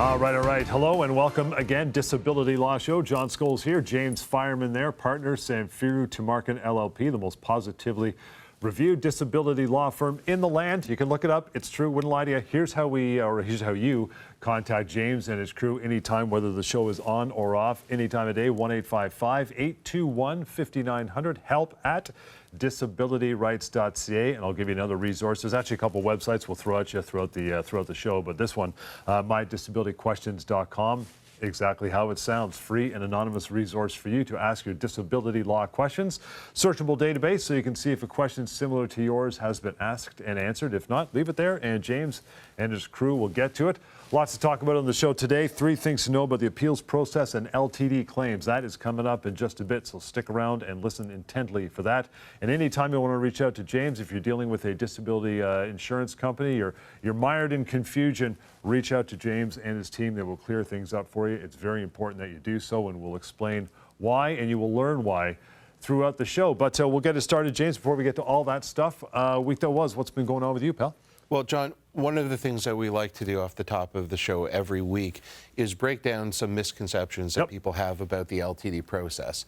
All right. Hello and welcome again. Disability Law Show. John Scholes here. James Fireman there. Partner, Samfiru, Tumarkin, LLP, the most positively reviewed disability law firm in the land. You can look it up. It's true. Wouldn't lie to you. Here's how you contact James and his crew anytime, whether the show is on or off, any time of day. 1-855-821-5900. Help at disabilityrights.ca, and I'll give you another resource. There's actually a couple websites we'll throw at you throughout the show, but this one, mydisabilityquestions.com. Exactly how it sounds. Free and anonymous resource for you to ask your disability law questions. Searchable database so you can see if a question similar to yours has been asked and answered. If not, leave it there and James and his crew will get to it. Lots to talk about on the show today. 3 things to know about the appeals process and LTD claims. That is coming up in just a bit, so stick around and listen intently for that. And anytime you want to reach out to James, if you're dealing with a disability insurance company or you're mired in confusion, reach out to James and his team. They will clear things up for you. It's very important that you do so, and we'll explain why, and you will learn why throughout the show. But we'll get it started, James, before we get to all that stuff. Week that was, what's been going on with you, pal? Well, John, one of the things that we like to do off the top of the show every week is break down some misconceptions that people have about the LTD process.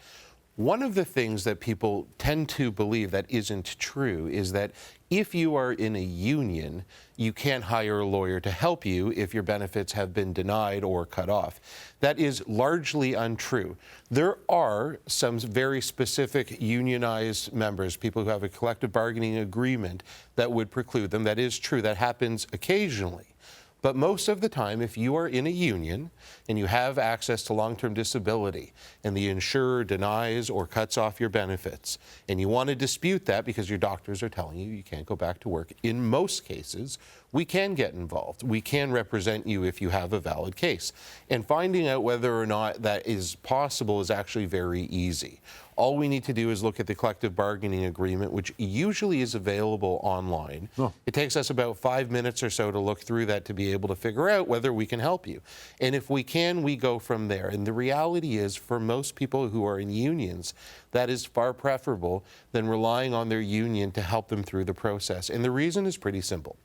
One of the things that people tend to believe that isn't true is that if you are in a union, you can't hire a lawyer to help you if your benefits have been denied or cut off. That is largely untrue. There are some very specific unionized members, people who have a collective bargaining agreement that would preclude them. That is true. That happens occasionally. But most of the time, if you are in a union and you have access to long-term disability and the insurer denies or cuts off your benefits and you want to dispute that because your doctors are telling you you can't go back to work, in most cases, we can get involved. We can represent you if you have a valid case. And finding out whether or not that is possible is actually very easy. All we need to do is look at the collective bargaining agreement, which usually is available online. Oh. It takes us about 5 minutes or so to look through that to be able to figure out whether we can help you. And if we can, we go from there. And the reality is, for most people who are in unions, that is far preferable than relying on their union to help them through the process. And the reason is pretty simple.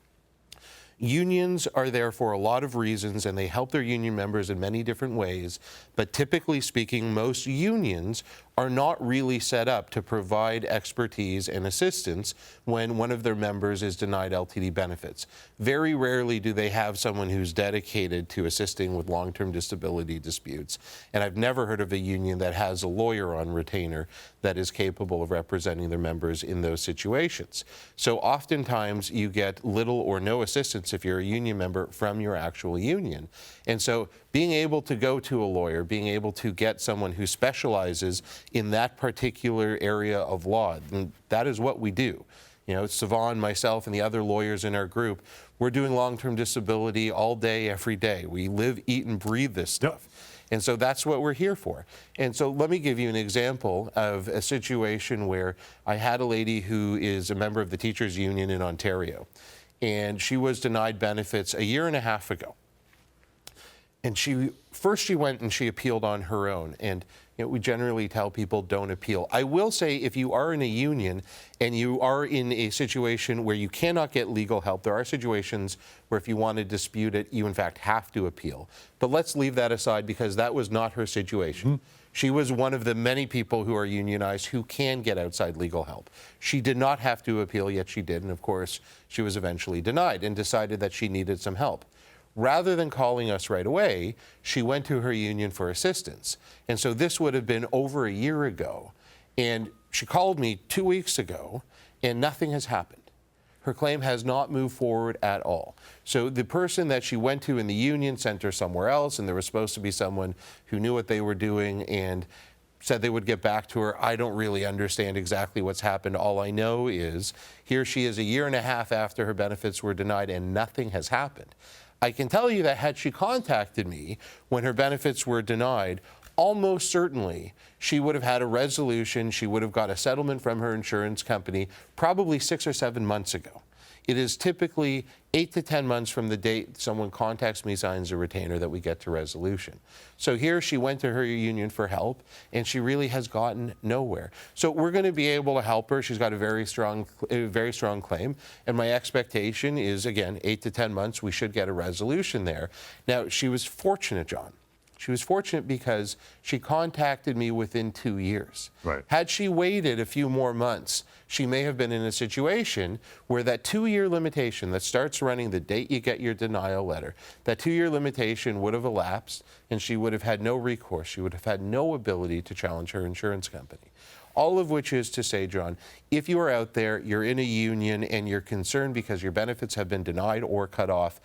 Unions are there for a lot of reasons, and they help their union members in many different ways. But typically speaking, most unions are not really set up to provide expertise and assistance when one of their members is denied LTD benefits. Very rarely do they have someone who's dedicated to assisting with long-term disability disputes. And I've never heard of a union that has a lawyer on retainer that is capable of representing their members in those situations. So oftentimes you get little or no assistance if you're a union member from your actual union. And so being able to go to a lawyer, being able to get someone who specializes in that particular area of law, and that is what we do. You know, Sivan, myself, and the other lawyers in our group, we're doing long-term disability all day, every day. We live, eat, and breathe this stuff. Yep. And so that's what we're here for. And so let me give you an example of a situation where I had a lady who is a member of the teachers union in Ontario, and she was denied benefits 1.5 years ago. And she went and she appealed on her own. And you know, we generally tell people don't appeal. I will say, if you are in a union and you are in a situation where you cannot get legal help, there are situations where if you want to dispute it, you in fact have to appeal. But let's leave that aside, because that was not her situation. Mm-hmm. She was one of the many people who are unionized who can get outside legal help. She did not have to appeal, yet she did. And of course, she was eventually denied and decided that she needed some help. Rather than calling us right away, she went to her union for assistance. And so this would have been over 1 year ago. And she called me 2 weeks ago, and nothing has happened. Her claim has not moved forward at all. So the person that she went to in the union sent her somewhere else, and there was supposed to be someone who knew what they were doing and said they would get back to her. I don't really understand exactly what's happened. All I know is here she is 1.5 years after her benefits were denied, and nothing has happened. I can tell you that had she contacted me when her benefits were denied, almost certainly she would have had a resolution, she would have got a settlement from her insurance company probably 6 or 7 months ago. It is typically 8 to 10 months from the date someone contacts me, signs a retainer, that we get to resolution. So here she went to her union for help, and she really has gotten nowhere. So we're going to be able to help her. She's got a very strong claim, and my expectation is, again, 8 to 10 months, we should get a resolution there. Now, she was fortunate, John. She was fortunate because she contacted me within 2 years. Right. Had she waited a few more months, she may have been in a situation where that 2-year limitation that starts running the date you get your denial letter, that 2-year limitation would have elapsed, and she would have had no recourse. She would have had no ability to challenge her insurance company. All of which is to say, John, if you are out there, you're in a union, and you're concerned because your benefits have been denied or cut off,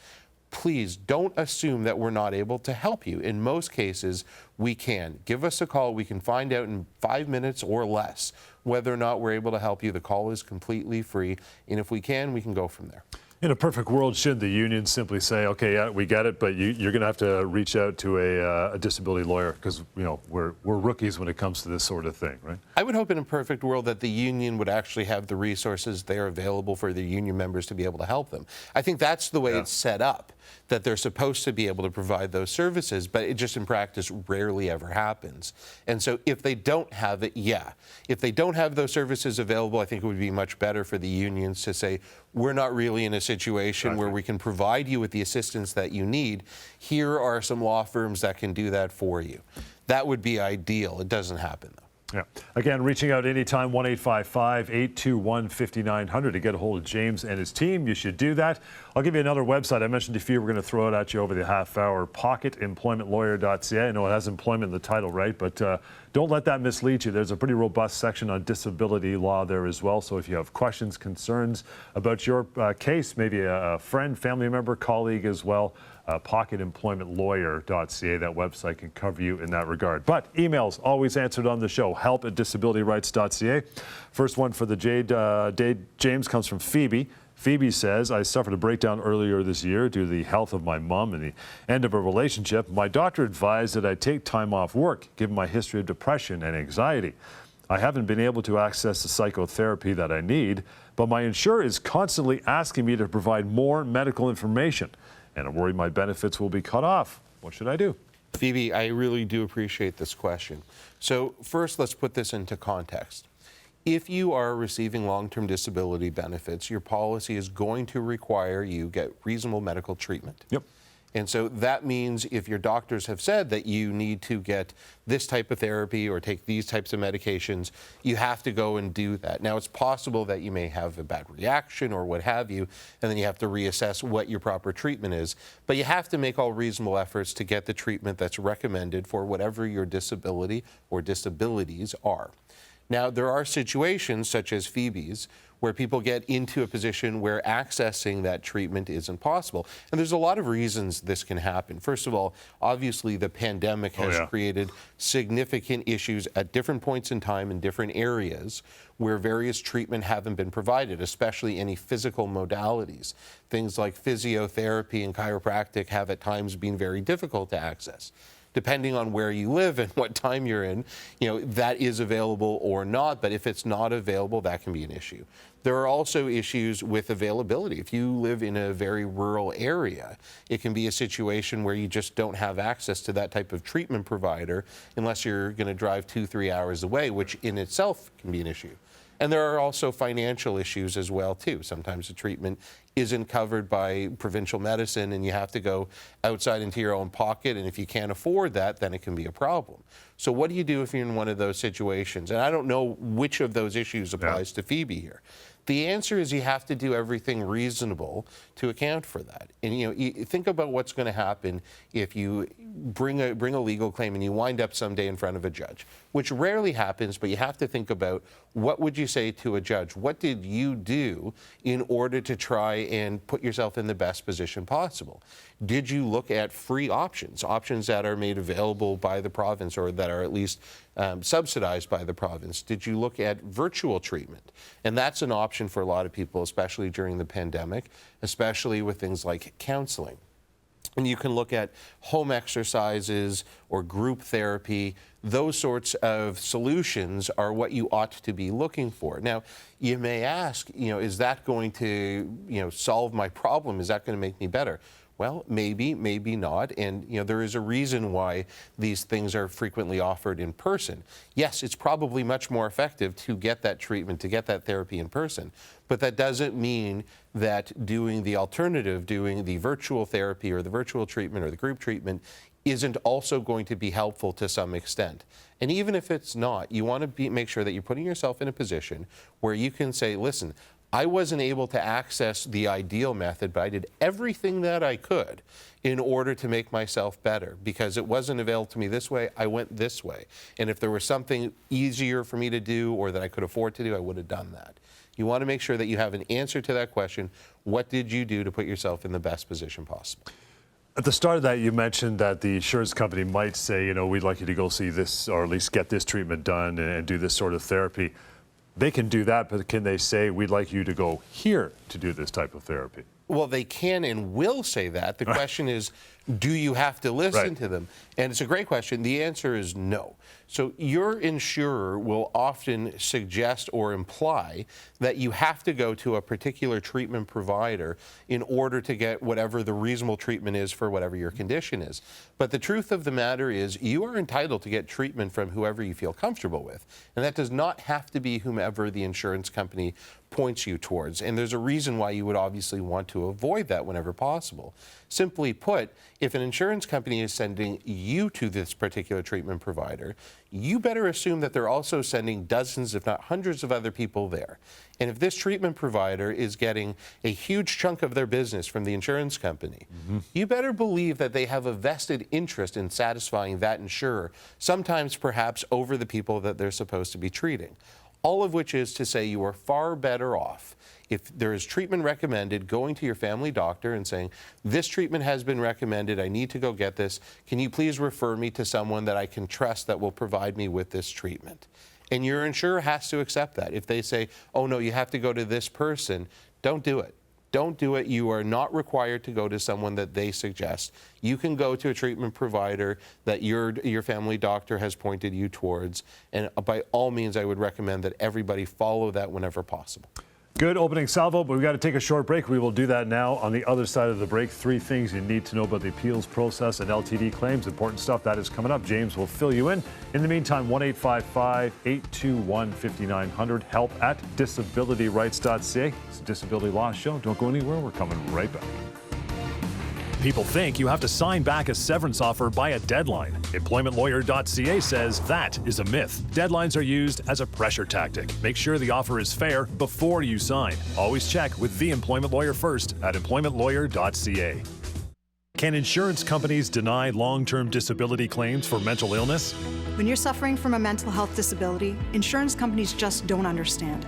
please don't assume that we're not able to help you. In most cases, we can. Give us a call. We can find out in 5 minutes or less whether or not we're able to help you. The call is completely free, and if we can go from there. In a perfect world, should the union simply say, okay, yeah, we get it, but you're going to have to reach out to a disability lawyer because, you know, we're rookies when it comes to this sort of thing, right? I would hope in a perfect world that the union would actually have the resources there available for the union members to be able to help them. I think that's the way it's set up, that they're supposed to be able to provide those services, but it just in practice rarely ever happens. And so if they don't have it, if they don't have those services available, I think it would be much better for the unions to say, we're not really in a situation where we can provide you with the assistance that you need. Here are some law firms that can do that for you. That would be ideal. It doesn't happen, though. Yeah. Again, reaching out anytime, 1-855-821-5900 to get a hold of James and his team. You should do that. I'll give you another website. I mentioned to you we're going to throw it at you over the half hour, pocketemploymentlawyer.ca. I know it has employment in the title, right? But don't let that mislead you. There's a pretty robust section on disability law there as well. So if you have questions, concerns about your case, maybe a friend, family member, colleague as well, pocketemploymentlawyer.ca. That website can cover you in that regard. But emails always answered on the show, help@disabilityrights.ca. First one for the James comes from Phoebe. Phoebe says, I suffered a breakdown earlier this year due to the health of my mom and the end of a relationship. My doctor advised that I take time off work, given my history of depression and anxiety. I haven't been able to access the psychotherapy that I need, but my insurer is constantly asking me to provide more medical information, and I'm worried my benefits will be cut off. What should I do? Phoebe, I really do appreciate this question. So first, let's put this into context. If you are receiving long-term disability benefits, your policy is going to require you get reasonable medical treatment. Yep. And so that means if your doctors have said that you need to get this type of therapy or take these types of medications, you have to go and do that. Now, it's possible that you may have a bad reaction or what have you, and then you have to reassess what your proper treatment is. But you have to make all reasonable efforts to get the treatment that's recommended for whatever your disability or disabilities are. Now, there are situations such as Phoebe's where people get into a position where accessing that treatment isn't possible. And there's a lot of reasons this can happen. First of all, obviously the pandemic has created significant issues at different points in time in different areas where various treatment haven't been provided, especially any physical modalities. Things like physiotherapy and chiropractic have at times been very difficult to access. Depending on where you live and what time you're in, that is available or not, but if it's not available, that can be an issue. There are also issues with availability. If you live in a very rural area, it can be a situation where you just don't have access to that type of treatment provider unless you're going to drive 2-3 hours away, which in itself can be an issue. And there are also financial issues as well, too. Sometimes the treatment isn't covered by provincial medicine and you have to go outside into your own pocket, and if you can't afford that, then it can be a problem. So what do you do if you're in one of those situations? And I don't know which of those issues applies to Phoebe here. The answer is you have to do everything reasonable to account for that. And you think about what's going to happen if you bring a legal claim and you wind up someday in front of a judge, which rarely happens, but you have to think about what would you say to a judge? What did you do in order to try and put yourself in the best position possible? Did you look at free options, options that are made available by the province or that are at least subsidized by the province? Did you look at virtual treatment? And that's an option for a lot of people, especially during the pandemic, especially with things like counseling. And you can look at home exercises or group therapy. Those sorts of solutions are what you ought to be looking for. Now, you may ask, is that going to, solve my problem? Is that going to make me better? Well, maybe, maybe not. And, there is a reason why these things are frequently offered in person. Yes, it's probably much more effective to get that treatment, to get that therapy in person. But that doesn't mean that doing the alternative, doing the virtual therapy or the virtual treatment or the group treatment isn't also going to be helpful to some extent. And even if it's not, you want to make sure that you're putting yourself in a position where you can say, listen, I wasn't able to access the ideal method, but I did everything that I could in order to make myself better. Because it wasn't available to me this way, I went this way. And if there was something easier for me to do or that I could afford to do, I would have done that. You want to make sure that you have an answer to that question. What did you do to put yourself in the best position possible? At the start of that, you mentioned that the insurance company might say, we'd like you to go see this, or at least get this treatment done and do this sort of therapy. They can do that, but can they say, we'd like you to go here to do this type of therapy? Well, they can and will say that. The question is, do you have to listen to them? And it's a great question. The answer is no. So your insurer will often suggest or imply that you have to go to a particular treatment provider in order to get whatever the reasonable treatment is for whatever your condition is. But the truth of the matter is you are entitled to get treatment from whoever you feel comfortable with. And that does not have to be whomever the insurance company points you towards. And there's a reason why you would obviously want to avoid that whenever possible. Simply put, if an insurance company is sending you to this particular treatment provider, you better assume that they're also sending dozens, if not hundreds of other people there. And if this treatment provider is getting a huge chunk of their business from the insurance company, you better believe that they have a vested interest in satisfying that insurer, sometimes perhaps over the people that they're supposed to be treating. All of which is to say you are far better off if there is treatment recommended, going to your family doctor and saying, this treatment has been recommended, I need to go get this. Can you please refer me to someone that I can trust that will provide me with this treatment? And your insurer has to accept that. If they say, oh no, you have to go to this person, don't do it. Don't do it. You are not required to go to someone that they suggest. You can go to a treatment provider that your family doctor has pointed you towards. And by all means, I would recommend that everybody follow that whenever possible. Good opening salvo, but we've got to take a short break. We will do that now. On the other side of the break, 3 things you need to know about the appeals process and LTD claims. Important stuff that is coming up. James will fill you in. In the meantime, 1-855-821-5900. Help at disabilityrights.ca. It's a Disability Law Show. Don't go anywhere. We're coming right back. People think you have to sign back a severance offer by a deadline. EmploymentLawyer.ca says that is a myth. Deadlines are used as a pressure tactic. Make sure the offer is fair before you sign. Always check with the employment lawyer first at EmploymentLawyer.ca. Can insurance companies deny long-term disability claims for mental illness? When you're suffering from a mental health disability, insurance companies just don't understand.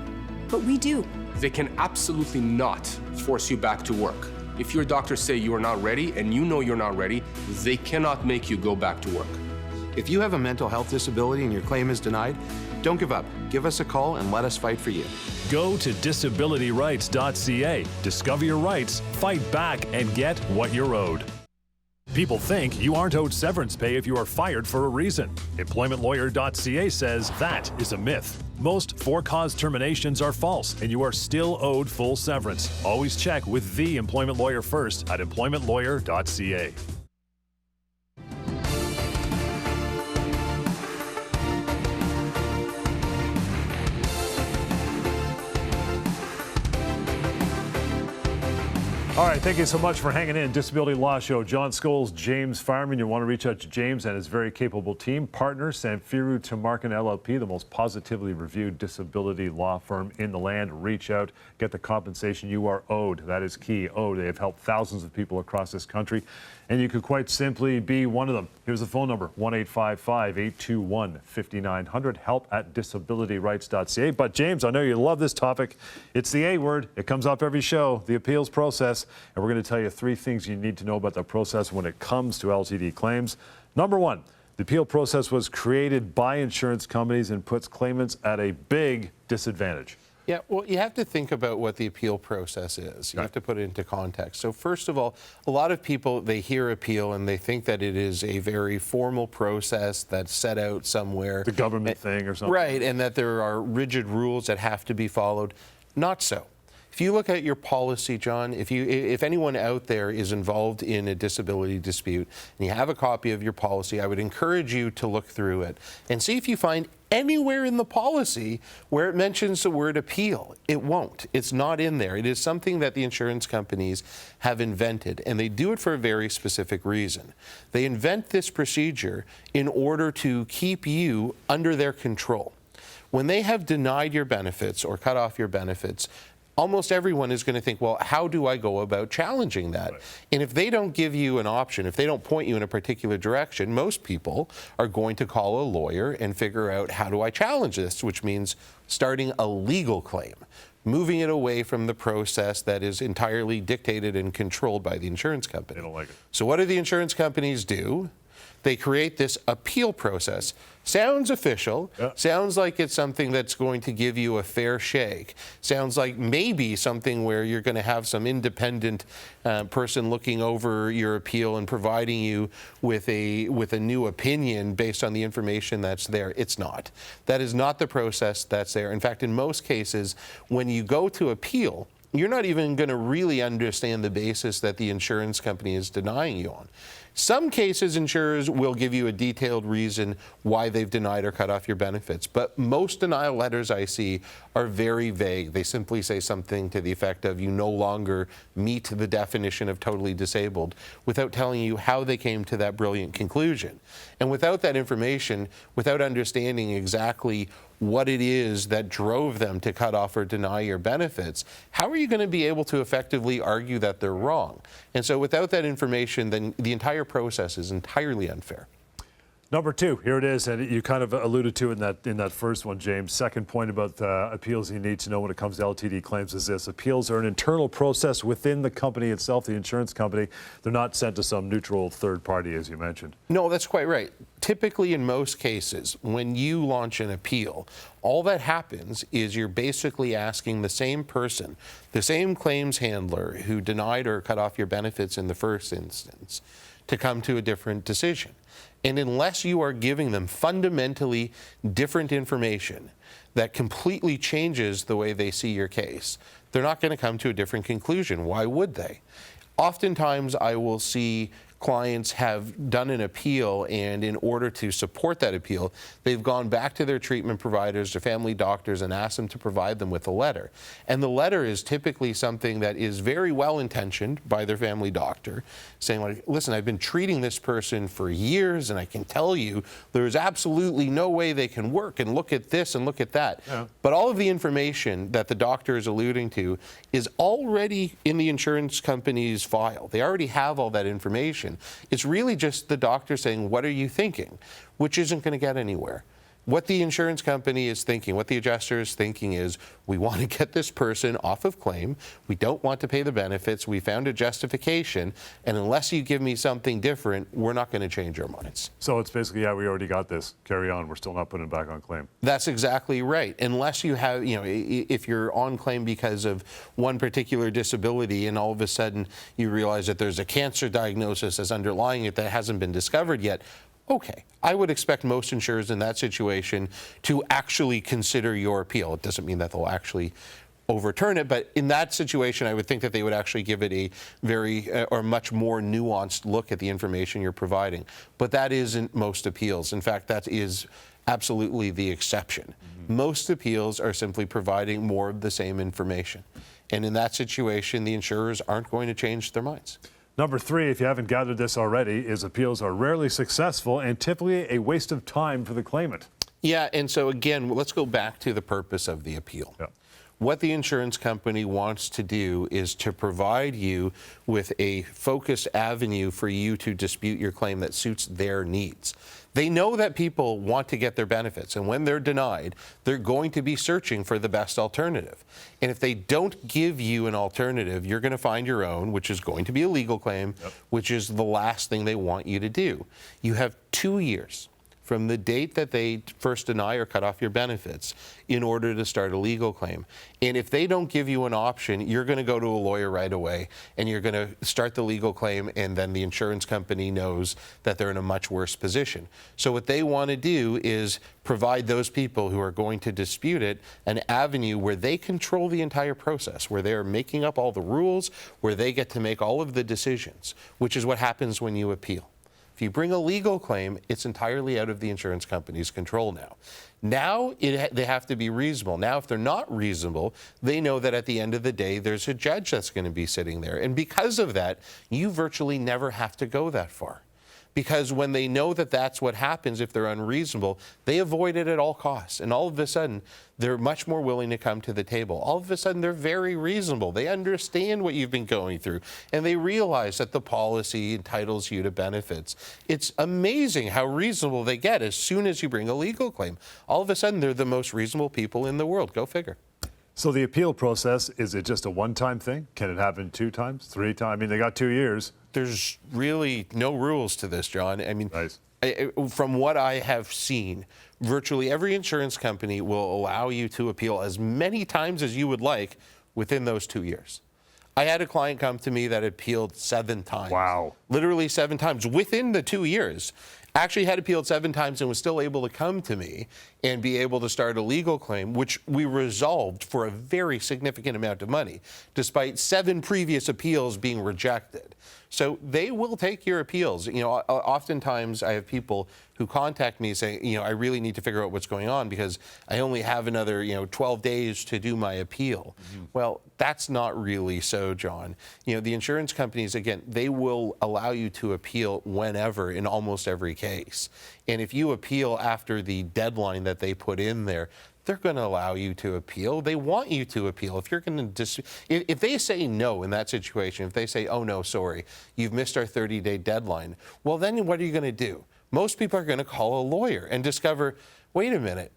But we do. They can absolutely not force you back to work. If your doctors say you are not ready and you know you're not ready, they cannot make you go back to work. If you have a mental health disability and your claim is denied, don't give up. Give us a call and let us fight for you. Go to disabilityrights.ca. Discover your rights, fight back, and get what you're owed. People think you aren't owed severance pay if you are fired for a reason. EmploymentLawyer.ca says that is a myth. Most for-cause terminations are false, and you are still owed full severance. Always check with the employment lawyer first at EmploymentLawyer.ca. All right, thank you so much for hanging in. Disability Law Show. John Scholes, James Fireman. You want to reach out to James and his very capable team. Partner, Samfiru, Tumarkin, LLP, the most positively reviewed disability law firm in the land. Reach out, get the compensation you are owed. That is key. Owed. They have helped thousands of people across this country, and you could quite simply be one of them. Here's the phone number, 1-855-821-5900. Help at disabilityrights.ca. But James, I know you love this topic. It's the A word. It comes up every show, the appeals process. And we're going to tell you 3 things you need to know about the process when it comes to LTD claims. Number 1, the appeal process was created by insurance companies and puts claimants at a big disadvantage. Yeah, well, you have to think about what the appeal process is. You have to put it into context. So first of all, a lot of people, they hear appeal and they think that it is a very formal process that's set out somewhere. The government thing or something. Right, and that there are rigid rules that have to be followed. Not so. If you look at your policy, John, if anyone out there is involved in a disability dispute and you have a copy of your policy, I would encourage you to look through it and see if you find anywhere in the policy where it mentions the word appeal. It won't. It's not in there. It is something that the insurance companies have invented, and they do it for a very specific reason. They invent this procedure in order to keep you under their control. When they have denied your benefits or cut off your benefits, almost everyone is going to think, well, how do I go about challenging that? Right. And if they don't give you an option, if they don't point you in a particular direction, most people are going to call a lawyer and figure out, how do I challenge this? Which means starting a legal claim, moving it away from the process that is entirely dictated and controlled by the insurance company. They don't like it. So what do the insurance companies do? They create this appeal process. Sounds official, sounds like it's something that's going to give you a fair shake, sounds like maybe something where you're going to have some independent person looking over your appeal and providing you with a new opinion based on the information that's there. It's not. That is not the process that's there. In fact, in most cases, when you go to appeal, you're not even going to really understand the basis that the insurance company is denying you on. Some cases, insurers will give you a detailed reason why they've denied or cut off your benefits, but most denial letters I see are very vague. They simply say something to the effect of, you no longer meet the definition of totally disabled, without telling you how they came to that brilliant conclusion. And without that information, without understanding exactly what it is that drove them to cut off or deny your benefits, how are you going to be able to effectively argue that they're wrong? And so without that information, then the entire process is entirely unfair. Number two, here it is, and you kind of alluded to in that first one, James. Second point about appeals you need to know when it comes to LTD claims is this: appeals are an internal process within the company itself, the insurance company. They're not sent to some neutral third party, as you mentioned. No, that's quite right. Typically, in most cases, when you launch an appeal, all that happens is you're basically asking the same person, the same claims handler who denied or cut off your benefits in the first instance, to come to a different decision. And unless you are giving them fundamentally different information that completely changes the way they see your case, they're not going to come to a different conclusion. Why would they? Oftentimes, I will see clients have done an appeal, and in order to support that appeal, they've gone back to their treatment providers, their family doctors, and asked them to provide them with a letter. And the letter is typically something that is very well intentioned by their family doctor, saying, like, listen, I've been treating this person for years, and I can tell you there's absolutely no way they can work, and look at this and look at that. Yeah. But all of the information that the doctor is alluding to is already in the insurance company's file. They already have all that information. It's really just the doctor saying, what are you thinking? Which isn't going to get anywhere. What the insurance company is thinking, what the adjuster is thinking is, we want to get this person off of claim. We don't want to pay the benefits. We found a justification. And unless you give me something different, we're not going to change our minds. So it's basically, yeah, we already got this. Carry on. We're still not putting it back on claim. That's exactly right. Unless you have, if you're on claim because of one particular disability and all of a sudden you realize that there's a cancer diagnosis that's underlying it that hasn't been discovered yet, okay, I would expect most insurers in that situation to actually consider your appeal. It doesn't mean that they'll actually overturn it, but in that situation, I would think that they would actually give it a very or much more nuanced look at the information you're providing. But that isn't most appeals. In fact, that is absolutely the exception. Mm-hmm. Most appeals are simply providing more of the same information. And in that situation, the insurers aren't going to change their minds. Number three, if you haven't gathered this already, is appeals are rarely successful and typically a waste of time for the claimant. Yeah, and so again, let's go back to the purpose of the appeal. Yeah. What the insurance company wants to do is to provide you with a focused avenue for you to dispute your claim that suits their needs. They know that people want to get their benefits, and when they're denied, they're going to be searching for the best alternative. And if they don't give you an alternative, you're going to find your own, which is going to be a legal claim, which is the last thing they want you to do. You have 2 years from the date that they first deny or cut off your benefits in order to start a legal claim. And if they don't give you an option, you're going to go to a lawyer right away and you're going to start the legal claim, and then the insurance company knows that they're in a much worse position. So what they want to do is provide those people who are going to dispute it an avenue where they control the entire process, where they're making up all the rules, where they get to make all of the decisions, which is what happens when you appeal. If you bring a legal claim, it's entirely out of the insurance company's control now. Now they have to be reasonable. Now, if they're not reasonable, they know that at the end of the day, there's a judge that's going to be sitting there. And because of that, you virtually never have to go that far. Because when they know that that's what happens if they're unreasonable, they avoid it at all costs. And all of a sudden, they're much more willing to come to the table. All of a sudden, they're very reasonable. They understand what you've been going through, and they realize that the policy entitles you to benefits. It's amazing how reasonable they get as soon as you bring a legal claim. All of a sudden, they're the most reasonable people in the world. Go figure. So the appeal process, is it just a one-time thing? Can it happen 2 times, 3 times? I mean, they got 2 years. There's really no rules to this, John. I mean, Nice. From what I have seen, virtually every insurance company will allow you to appeal as many times as you would like within those 2 years. I had a client come to me that appealed 7 times. Wow. Literally 7 times within the 2 years. Actually had appealed 7 times and was still able to come to me and be able to start a legal claim, which we resolved for a very significant amount of money, despite 7 previous appeals being rejected. So they will take your appeals. You know, oftentimes I have people who contact me saying, you know, I really need to figure out what's going on because I only have another, 12 days to do my appeal. Mm-hmm. Well, that's not really so, John. You know, the insurance companies, again, they will allow you to appeal whenever in almost every case. And if you appeal after the deadline that they put in there, they're going to allow you to appeal. They want you to appeal. If you're going to, if they say no in that situation, if they say, oh no, sorry, you've missed our 30-day deadline, well then what are you going to do? Most people are going to call a lawyer and discover, wait a minute,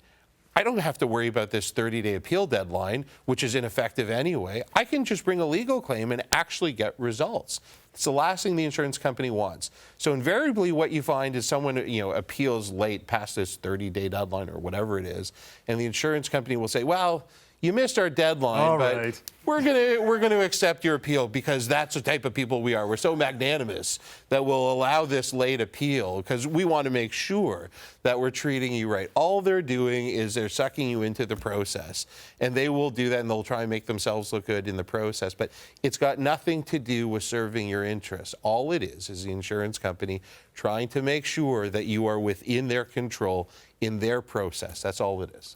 I don't have to worry about this 30-day appeal deadline, which is ineffective anyway. I can just bring a legal claim and actually get results. It's the last thing the insurance company wants. So invariably what you find is someone, appeals late past this 30-day deadline or whatever it is, and the insurance company will say, well, you missed our deadline, but we're gonna accept your appeal because that's the type of people we are. We're so magnanimous that we'll allow this late appeal because we want to make sure that we're treating you right. All they're doing is they're sucking you into the process, and they will do that, and they'll try and make themselves look good in the process. But it's got nothing to do with serving your interests. All it is the insurance company trying to make sure that you are within their control in their process. That's all it is.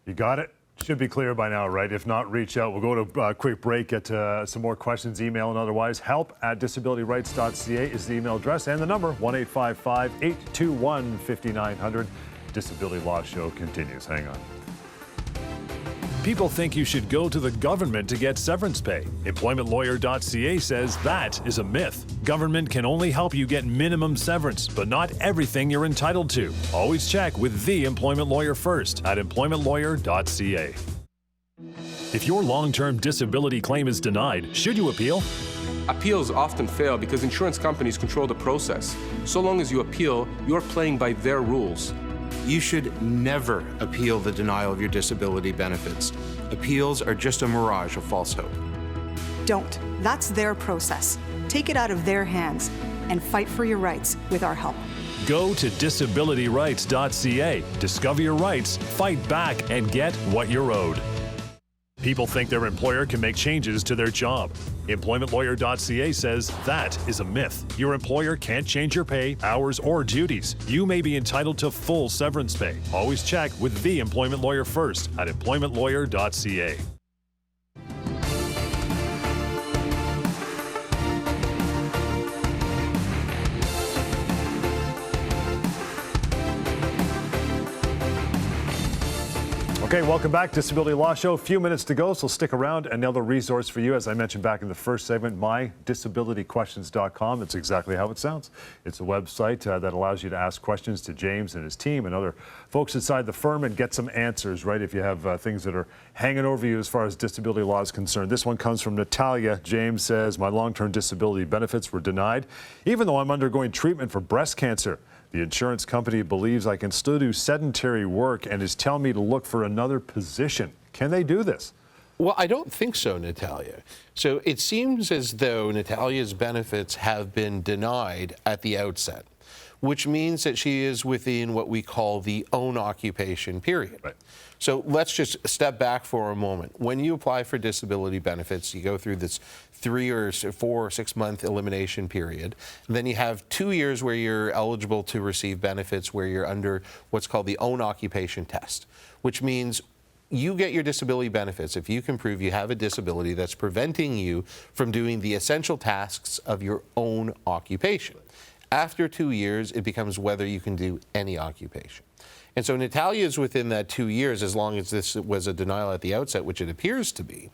You got it? Should be clear by now, right? If not, reach out. We'll go to a quick break, get some more questions, email and otherwise. help@disabilityrights.ca is the email address and the number, 1-855-821-5900. Disability Law Show continues. Hang on. People think you should go to the government to get severance pay. EmploymentLawyer.ca says that is a myth. Government can only help you get minimum severance, but not everything you're entitled to. Always check with the employment lawyer first at EmploymentLawyer.ca. If your long-term disability claim is denied, should you appeal? Appeals often fail because insurance companies control the process. So long as you appeal, you're playing by their rules. You should never appeal the denial of your disability benefits. Appeals are just a mirage of false hope. Don't. That's their process. Take it out of their hands and fight for your rights with our help. Go to disabilityrights.ca. Discover your rights, fight back, and get what you're owed. People think their employer can make changes to their job. EmploymentLawyer.ca says that is a myth. Your employer can't change your pay, hours, or duties. You may be entitled to full severance pay. Always check with the employment lawyer first at EmploymentLawyer.ca. Okay, welcome back. Disability Law Show. A few minutes to go, so stick around. Another resource for you, as I mentioned back in the first segment, mydisabilityquestions.com. That's exactly how it sounds. It's a website that allows you to ask questions to James and his team and other folks inside the firm and get some answers, right, if you have things that are hanging over you as far as disability law is concerned. This one comes from Natalia. James says, my long-term disability benefits were denied, even though I'm undergoing treatment for breast cancer. The insurance company believes I can still do sedentary work and is telling me to look for another position. Can they do this? Well, I don't think so, Natalia. So it seems as though Natalia's benefits have been denied at the outset, which means that she is within what we call the own occupation period. Right. So let's just step back for a moment. When you apply for disability benefits, you go through this 3 or 4 or 6 month elimination period. Then you have 2 years where you're eligible to receive benefits where you're under what's called the own occupation test, which means you get your disability benefits if you can prove you have a disability that's preventing you from doing the essential tasks of your own occupation. After 2 years, it becomes whether you can do any occupation. And so Natalia is within that 2 years as long as this was a denial at the outset, which it appears to be.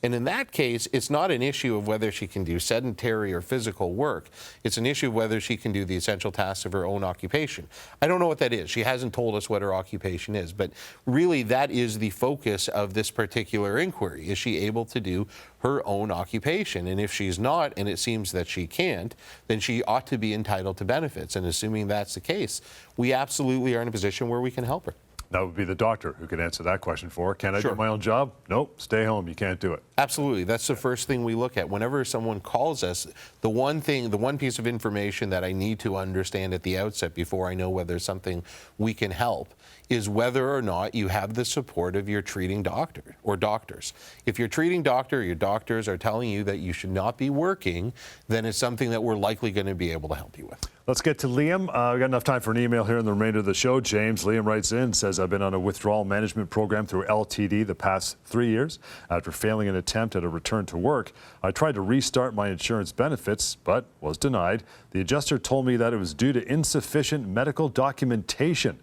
And in that case, it's not an issue of whether she can do sedentary or physical work. It's an issue of whether she can do the essential tasks of her own occupation. I don't know what that is. She hasn't told us what her occupation is, but really that is the focus of this particular inquiry. Is she able to do her own occupation? And if she's not, and it seems that she can't, then she ought to be entitled to benefits. And assuming that's the case, we absolutely are in a position where we can help her. That would be the doctor who could answer that question for her. Can I Sure. do my own job? Nope, stay home, you can't do it. Absolutely. That's the first thing we look at. Whenever someone calls us, the one piece of information that I need to understand at the outset before I know whether it's something we can help is whether or not you have the support of your treating doctor or doctors. If your treating doctor or your doctors are telling you that you should not be working, then it's something that we're likely going to be able to help you with. Let's get to Liam. We've got enough time for an email here in the remainder of the show. James, Liam writes in, says, I've been on a withdrawal management program through LTD the past 3 years. After failing an attempt at a return to work, I tried to restart my insurance benefits, but was denied. The adjuster told me that it was due to insufficient medical documentation.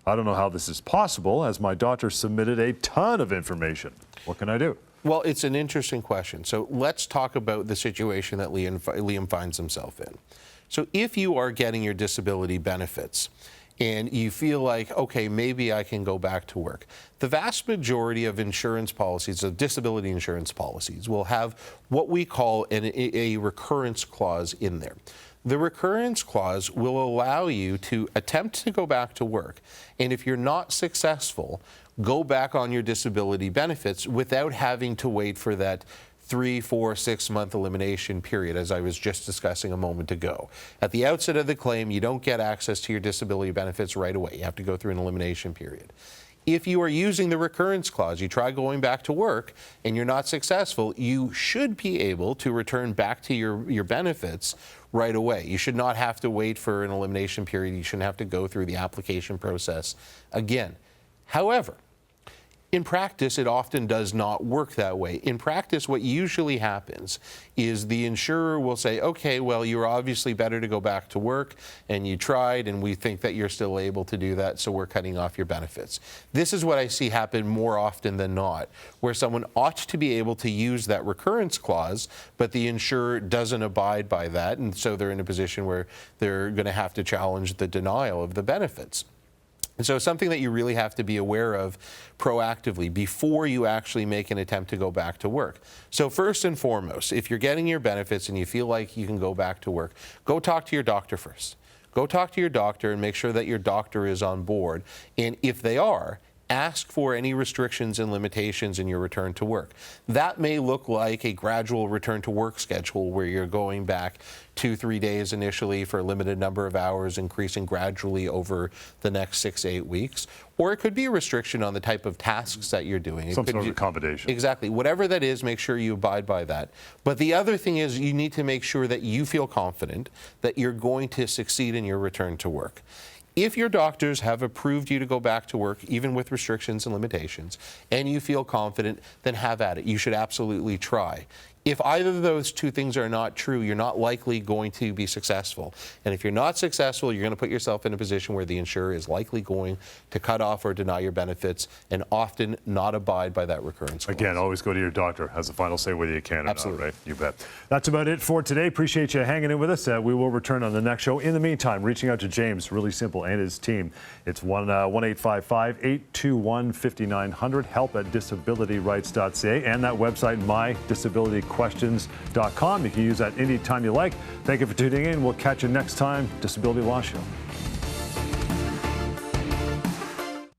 I don't know how this is possible, as my doctor submitted a ton of information. What can I do? Well, it's an interesting question. So let's talk about the situation that Liam finds himself in. So if you are getting your disability benefits and you feel like, okay, maybe I can go back to work, the vast majority of insurance policies, of disability insurance policies, will have what we call a recurrence clause in there. The recurrence clause will allow you to attempt to go back to work, and if you're not successful, go back on your disability benefits without having to wait for that 3, 4, 6 month elimination period, as I was just discussing a moment ago. At the outset of the claim, you don't get access to your disability benefits right away. You have to go through an elimination period. If you are using the recurrence clause, you try going back to work and you're not successful, you should be able to return back to your benefits right away. You should not have to wait for an elimination period. You shouldn't have to go through the application process again. However, in practice, it often does not work that way. In practice, what usually happens is the insurer will say, okay, well, you're obviously better to go back to work, and you tried, and we think that you're still able to do that, so we're cutting off your benefits. This is what I see happen more often than not, where someone ought to be able to use that recurrence clause, but the insurer doesn't abide by that, and so they're in a position where they're going to have to challenge the denial of the benefits. And so it's something that you really have to be aware of proactively before you actually make an attempt to go back to work. So first and foremost, if you're getting your benefits and you feel like you can go back to work, go talk to your doctor first. Go talk to your doctor and make sure that your doctor is on board. And if they are, ask for any restrictions and limitations in your return to work. That may look like a gradual return to work schedule where you're going back 2-3 days initially for a limited number of hours, increasing gradually over the next 6 to 8 weeks. Or it could be a restriction on the type of tasks that you're doing. Some sort of accommodation. Exactly. Whatever that is, make sure you abide by that. But the other thing is you need to make sure that you feel confident that you're going to succeed in your return to work. If your doctors have approved you to go back to work, even with restrictions and limitations, and you feel confident, then have at it. You should absolutely try. If either of those two things are not true, you're not likely going to be successful. And if you're not successful, you're going to put yourself in a position where the insurer is likely going to cut off or deny your benefits and often not abide by that recurrence clause. Again, always go to your doctor. Has the final say whether you can or Absolutely. not, right? You bet. That's about it for today. Appreciate you hanging in with us. We will return on the next show. In the meantime, reaching out to James, really simple, and his team. It's 1-855-821-5900, help@disabilityrights.ca, and that website, mydisabilityquestions.com. You can use that anytime you like. Thank you for tuning in. We'll catch you next time. Disability Law Show.